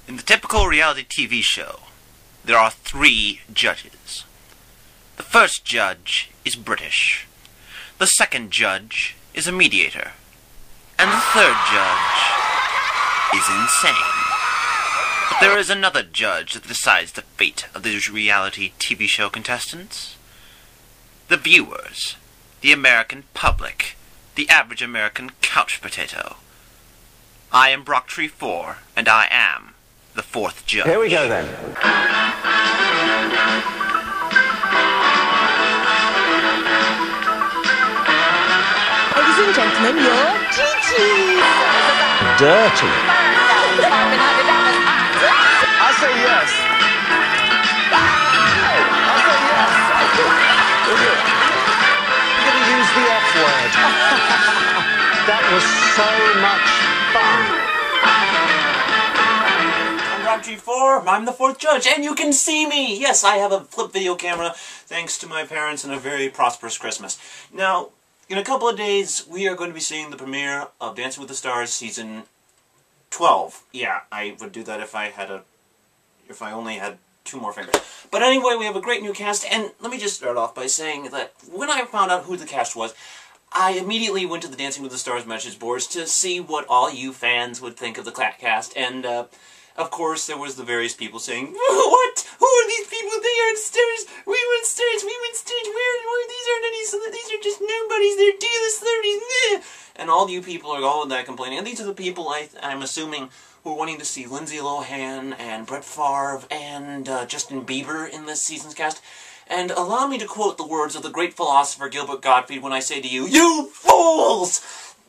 In the typical reality TV show, there are 3 judges. The first judge is British. The second judge is a mediator. And the third judge is insane. But there is another judge that decides the fate of these reality TV show contestants. The viewers, the American public, the average American couch potato. I am Brock Tree 4, and I am the 4th judge. Here we go then. Ladies and gentlemen, your Gigi. Dirty. I say yes. I say yes. I'm going to use the F word. That was so much fun. I'm Rob G4, I'm the 4th judge, and you can see me! Yes, I have a flip video camera, thanks to my parents, and a very prosperous Christmas. Now, in a couple of days, we are going to be seeing the premiere of Dancing with the Stars Season 12. Yeah, I would do that if I only had 2 more fingers. But anyway, we have a great new cast, and let me just start off by saying that when I found out who the cast was, I immediately went to the Dancing with the Stars message boards to see what all you fans would think of the cast, and of course there was the various people saying, "What? Who are these people? They aren't stars. We want stars. We want stars. Where? These aren't any. These are just nobodies. They're D-list celebrities." And all you people are all of that complaining. And these are the people I'm assuming who are wanting to see Lindsay Lohan and Brett Favre and Justin Bieber in this season's cast. And allow me to quote the words of the great philosopher Gilbert Gottfried when I say to you, "You fools!"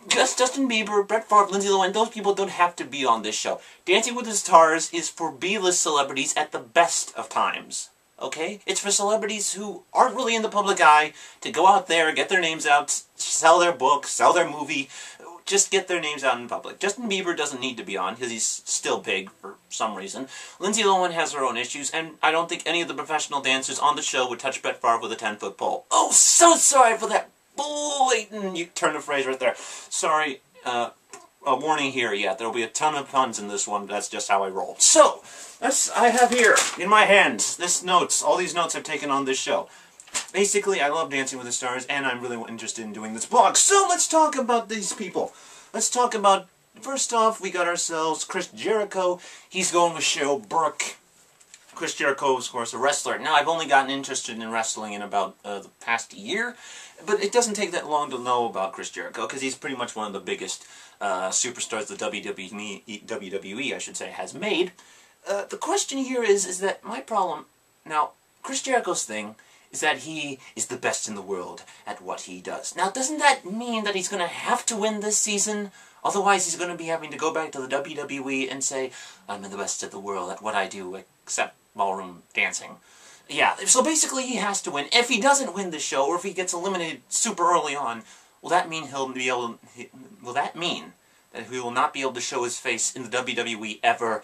Justin Bieber, Brett Favre, Lindsay Lohan, those people don't have to be on this show. Dancing with the Stars is for B-list celebrities at the best of times. Okay? It's for celebrities who aren't really in the public eye to go out there, get their names out, sell their book, sell their movie, just get their names out in public. Justin Bieber doesn't need to be on, because he's still big for some reason. Lindsay Lohan has her own issues, and I don't think any of the professional dancers on the show would touch Brett Favre with a 10-foot pole. Oh, so sorry for that blatant turn of phrase right there. Sorry, a warning here yet. There'll be a ton of puns in this one, that's just how I roll. So, I have here, in my hands, all these notes I've taken on this show. Basically, I love Dancing with the Stars, and I'm really interested in doing this blog. So, let's talk about these people. Let's talk about, first off, we got ourselves Chris Jericho. He's going with Cheryl Burke. Chris Jericho is, of course, a wrestler. Now, I've only gotten interested in wrestling in about the past year, but it doesn't take that long to know about Chris Jericho, because he's pretty much one of the biggest superstars the WWE, I should say, has made. The question here is that my problem... Now, Chris Jericho's thing is that he is the best in the world at what he does. Now, doesn't that mean that he's going to have to win this season? Otherwise, he's going to be having to go back to the WWE and say, "I'm the best in the world at what I do, except ballroom dancing." Yeah, so basically he has to win. If he doesn't win the show, or if he gets eliminated super early on, will that mean will that mean that he will not be able to show his face in the WWE ever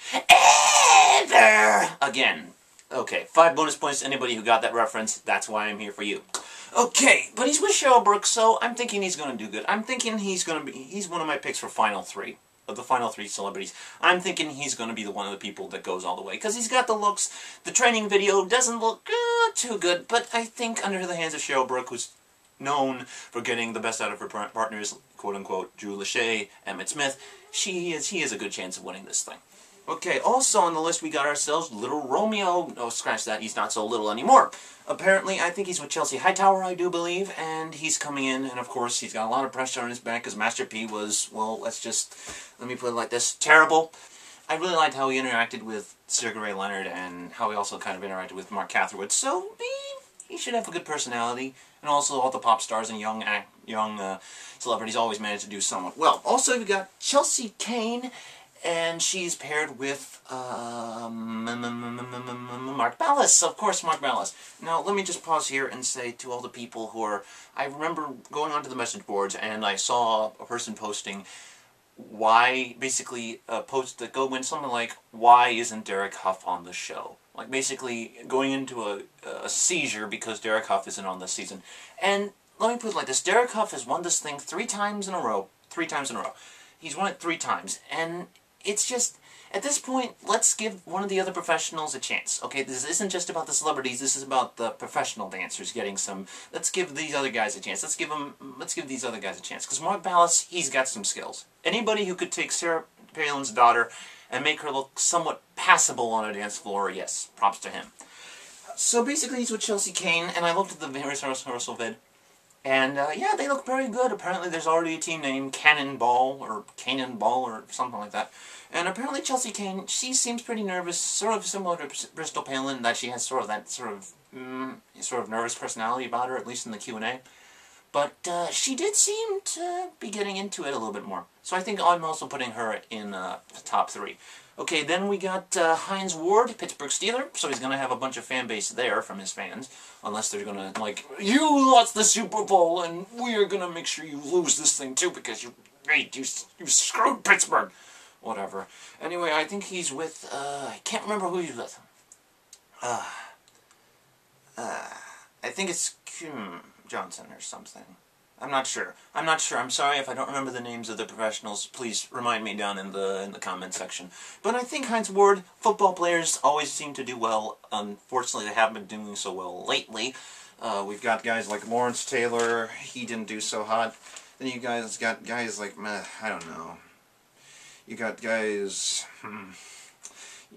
again? Okay, 5 bonus points to anybody who got that reference. That's why I'm here for you. Okay, but he's with Cheryl Burke, so I'm thinking he's going to do good. I'm thinking he's one of my picks for Final 3. Of the final 3 celebrities. I'm thinking he's going to be one of the people that goes all the way. Because he's got the looks. The training video doesn't look too good, but I think under the hands of Cheryl Burke, who's known for getting the best out of her partners, quote-unquote, Drew Lachey, Emmett Smith, he has a good chance of winning this thing. Okay, also on the list we got ourselves Little Romeo. Oh, scratch that, he's not so little anymore. Apparently, I think he's with Chelsea Hightower, I do believe, and he's coming in, and of course, he's got a lot of pressure on his back, because Master P was, well, let me put it like this, terrible. I really liked how he interacted with Sugar Ray Leonard, and how he also kind of interacted with Mark Catherwood, so he should have a good personality, and also all the pop stars and young celebrities always manage to do somewhat well. Also, we got Chelsea Kane, and she's paired with Mark Ballas, of course, Mark Ballas. Now, let me just pause here and say to all the people who are... I remember going onto the message boards, and I saw a person posting why, basically, a post that went something like, "Why isn't Derek Huff on the show?" Like, basically, going into a seizure because Derek Huff isn't on this season. And let me put it like this. Derek Huff has won this thing 3 times in a row. 3 times in a row. He's won it 3 times. And it's just... at this point, let's give one of the other professionals a chance. Okay, this isn't just about the celebrities. This is about the professional dancers getting some. Let's give these other guys a chance. Let's give these other guys a chance. Because Mark Ballas, he's got some skills. Anybody who could take Sarah Palin's daughter and make her look somewhat passable on a dance floor, yes, props to him. So basically, he's with Chelsea Kane, and I looked at the rehearsal vid. And, yeah, they look very good. Apparently there's already a team named Cannonball, or something like that. And apparently Chelsea Kane, she seems pretty nervous, sort of similar to Bristol Palin, that she has sort of that sort of nervous personality about her, at least in the Q&A. But she did seem to be getting into it a little bit more. So I think I'm also putting her in the top 3. Okay, then we got Hines Ward, Pittsburgh Steeler, so he's going to have a bunch of fan base there from his fans, unless they're going to, like, you lost the Super Bowl, and we are going to make sure you lose this thing, too, because you screwed Pittsburgh. Whatever. Anyway, I think he's with, I can't remember who he's with. I think it's Kim Johnson or something. I'm not sure. I'm sorry if I don't remember the names of the professionals. Please remind me down in the comment section. But I think Hines Ward, football players always seem to do well. Unfortunately, they haven't been doing so well lately. We've got guys like Lawrence Taylor. He didn't do so hot. Then you guys got guys like, I don't know. You got guys,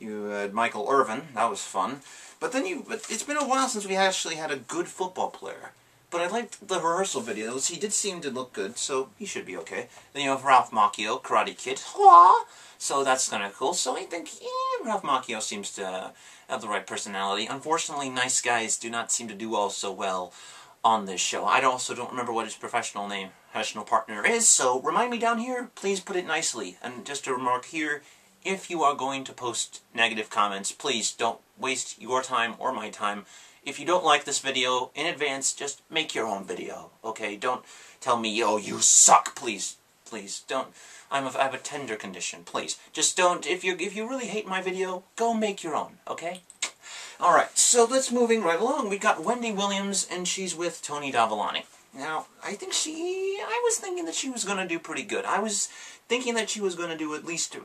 you had Michael Irvin. That was fun. But then it's been a while since we actually had a good football player. But I liked the rehearsal videos. He did seem to look good, so he should be okay. Then you have Ralph Macchio, Karate Kid. So that's kind of cool. So I think, Ralph Macchio seems to have the right personality. Unfortunately, nice guys do not seem to do all so well on this show. I also don't remember what his professional partner is, so remind me down here. Please put it nicely. And just a remark here, if you are going to post negative comments, please don't waste your time or my time. If you don't like this video in advance, just make your own video, okay? Don't tell me, oh, you suck, please. Please, don't. I have a tender condition, please. Just don't, if you really hate my video, go make your own, okay? Alright, so let's moving right along. We got Wendy Williams, and she's with Tony Dovolani. Now, I was thinking that she was going to do pretty good. I was thinking that she was going to do at least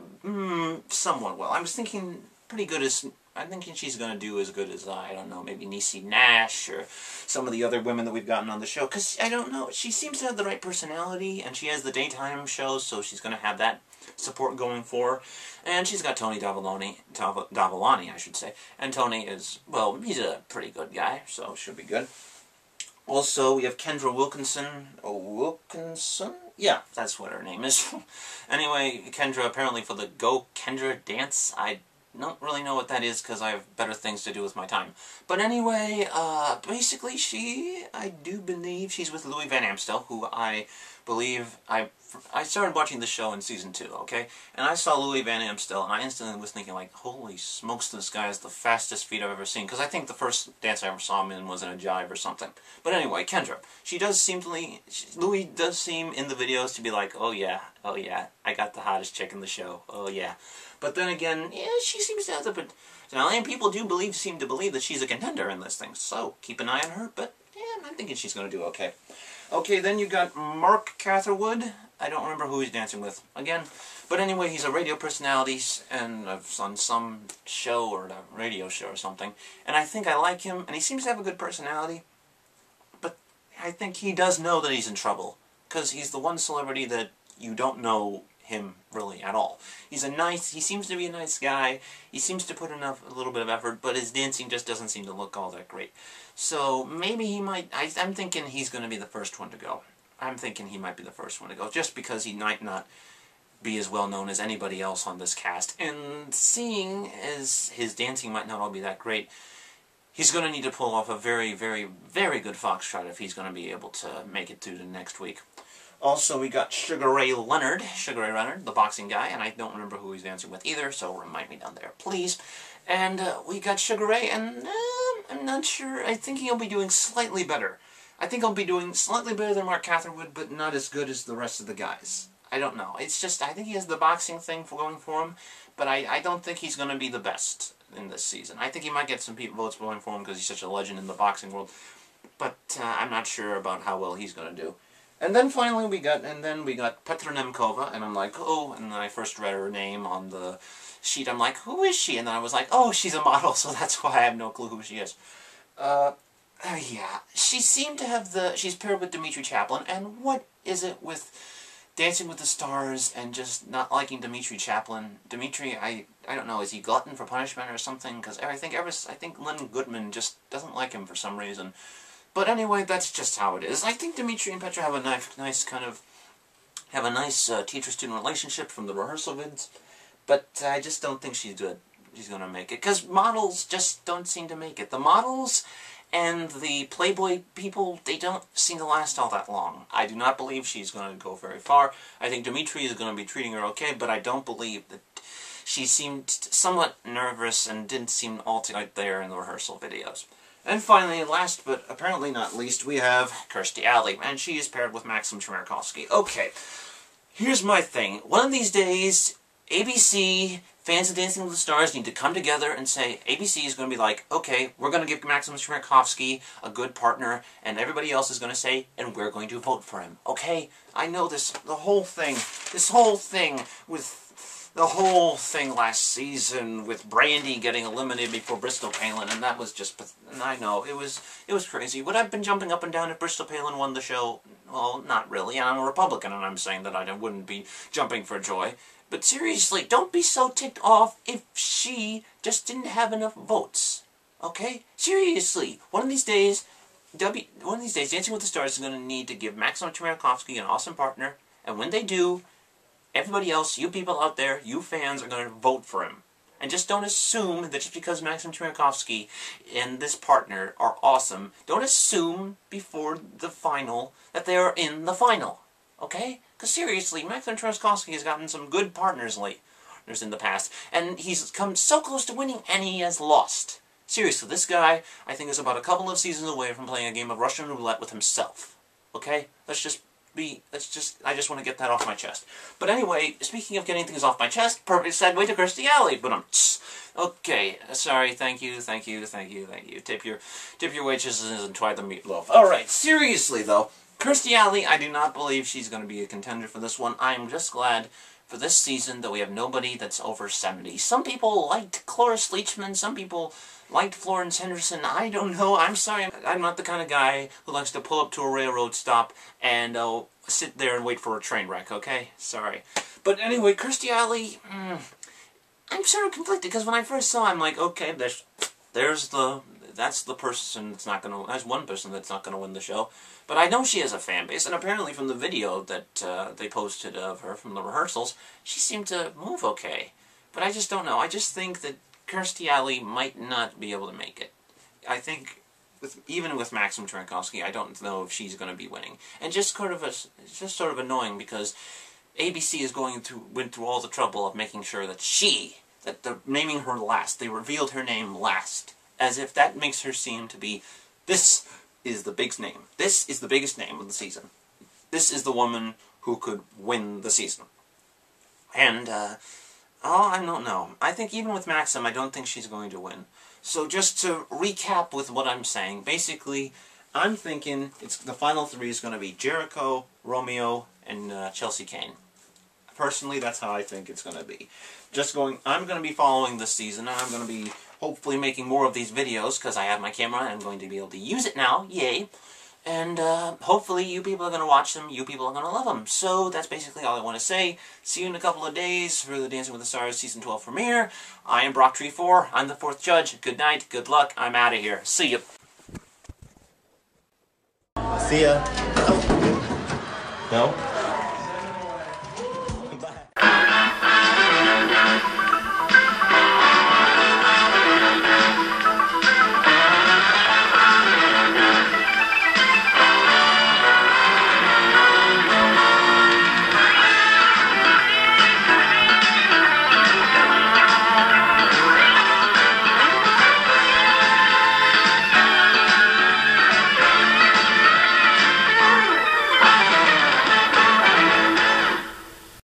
somewhat well. I was thinking pretty good as... I'm thinking she's going to do as good as, I don't know, maybe Niecy Nash or some of the other women that we've gotten on the show. Because, I don't know, she seems to have the right personality, and she has the daytime shows, so she's going to have that support going for her. And she's got Tony Dovolani, I should say. And Tony is, well, he's a pretty good guy, so should be good. Also, we have Kendra Wilkinson. Oh, Wilkinson? Yeah, that's what her name is. Anyway, Kendra, apparently for the Go Kendra dance, I don't really know what that is because I have better things to do with my time. But anyway, basically I do believe she's with Louis Van Amstel, who I believe, I started watching the show in season 2, okay? And I saw Louis Van Amstel, and I instantly was thinking, like, holy smokes, this guy has the fastest feet I've ever seen. Because I think the first dance I ever saw him in was in a jive or something. But anyway, Kendra, Louis does seem in the videos to be like, oh yeah, I got the hottest chick in the show, oh yeah. But then again, yeah, she seems to have the personality, and people seem to believe that she's a contender in this thing. So, keep an eye on her, but yeah, I'm thinking she's going to do okay. Okay, then you got Mark Catherwood. I don't remember who he's dancing with, again. But anyway, he's a radio personality, and on some show or a radio show or something. And I think I like him, and he seems to have a good personality. But I think he does know that he's in trouble. Because he's the one celebrity that you don't know him really at all. He seems to be a nice guy. He seems to put in a little bit of effort, but his dancing just doesn't seem to look all that great. So maybe he might, I'm thinking he's going to be the first one to go. I'm thinking he might be the first one to go, just because he might not be as well known as anybody else on this cast. And seeing as his dancing might not all be that great, he's going to need to pull off a very, very, very good foxtrot if he's going to be able to make it through to next week. Also, we got Sugar Ray Leonard, the boxing guy, and I don't remember who he's dancing with either, so remind me down there, please. And we got Sugar Ray, and I'm not sure. I think he'll be doing slightly better. I think he'll be doing slightly better than Mark Catherwood, but not as good as the rest of the guys. I don't know. It's just, I think he has the boxing thing going for him, but I don't think he's going to be the best in this season. I think he might get some votes going for him because he's such a legend in the boxing world, but I'm not sure about how well he's going to do. And then finally we got Petra Nemcova, and I'm like, oh, and then I first read her name on the sheet, I'm like, who is she? And then I was like, oh, she's a model, so that's why I have no clue who she is. Yeah, she seemed to have she's paired with Dimitri Chaplin, and what is it with Dancing with the Stars and just not liking Dimitri Chaplin? Dimitri, I don't know, is he glutton for punishment or something? Because I think Len Goodman just doesn't like him for some reason. But anyway, that's just how it is. I think Dimitri and Petra have a nice teacher-student relationship from the rehearsal vids, but I just don't think she's going to make it, because models just don't seem to make it. The models and the Playboy people, they don't seem to last all that long. I do not believe she's going to go very far. I think Dimitri is going to be treating her okay, but I don't believe that she seemed somewhat nervous and didn't seem all together there in the rehearsal videos. And finally, last but apparently not least, we have Kirstie Alley, and she is paired with Maxim Chmerkovskiy. Okay, here's my thing. One of these days, ABC, fans of Dancing with the Stars need to come together and say, ABC is going to be like, okay, we're going to give Maxim Chmerkovskiy a good partner, and everybody else is going to say, and we're going to vote for him. Okay? I know this whole thing last season with Brandy getting eliminated before Bristol Palin, and that was just, and I know, it was crazy. Would I have been jumping up and down if Bristol Palin won the show? Well, not really, and I'm a Republican, and I'm saying that I wouldn't be jumping for joy. But seriously, don't be so ticked off if she just didn't have enough votes. Okay? Seriously, one of these days, Dancing with the Stars is going to need to give Maxim Chmerkovskiy an awesome partner, and when they do, everybody else, you people out there, you fans, are going to vote for him. And just don't assume that just because Maxim Chmerkovskiy and this partner are awesome, don't assume before the final that they are in the final. Okay? Because seriously, Maxim Chmerkovskiy has gotten some good partners in the past, and he's come so close to winning, and he has lost. Seriously, this guy, I think, is about a couple of seasons away from playing a game of Russian roulette with himself. Okay? I just want to get that off my chest. But anyway, speaking of getting things off my chest, perfect segue to Kirstie Alley. But okay, sorry, thank you. Tip your waitresses and try the meatloaf. Alright, seriously though, Kirstie Alley, I do not believe she's going to be a contender for this one. I am just glad for this season that we have nobody that's over 70. Some people liked Cloris Leachman, some people liked Florence Henderson. I don't know, I'm sorry. I'm not the kind of guy who likes to pull up to a railroad stop and sit there and wait for a train wreck, okay? Sorry. But anyway, Kirstie Alley, I'm sort of conflicted, because when I first saw her, I'm like, okay, that's the person that's not going to, that's one person that's not going to win the show. But I know she has a fan base, and apparently from the video that they posted of her from the rehearsals, she seemed to move okay. But I just don't know. I just think that Kirstie Alley might not be able to make it. I think, even with Maxim Chmerkovskiy, I don't know if she's going to be winning. And it's just sort of annoying, because ABC went through all the trouble of making sure that they're naming her last. They revealed her name last, as if that makes her seem to be, this is the biggest name. This is the biggest name of the season. This is the woman who could win the season. And, I don't know. I think even with Maxim, I don't think she's going to win. So just to recap with what I'm saying, basically, I'm thinking the final three is going to be Jericho, Romeo, and Chelsea Kane. Personally, that's how I think it's going to be. I'm going to be following this season, and I'm going to be hopefully making more of these videos, because I have my camera, and I'm going to be able to use it now, yay! And hopefully you people are going to watch them, you people are going to love them. So that's basically all I want to say. See you in a couple of days for the Dancing with the Stars Season 12 premiere. I am Brocktree4, I'm the 4th Judge. Good night, good luck, I'm out of here. See ya! See ya. No?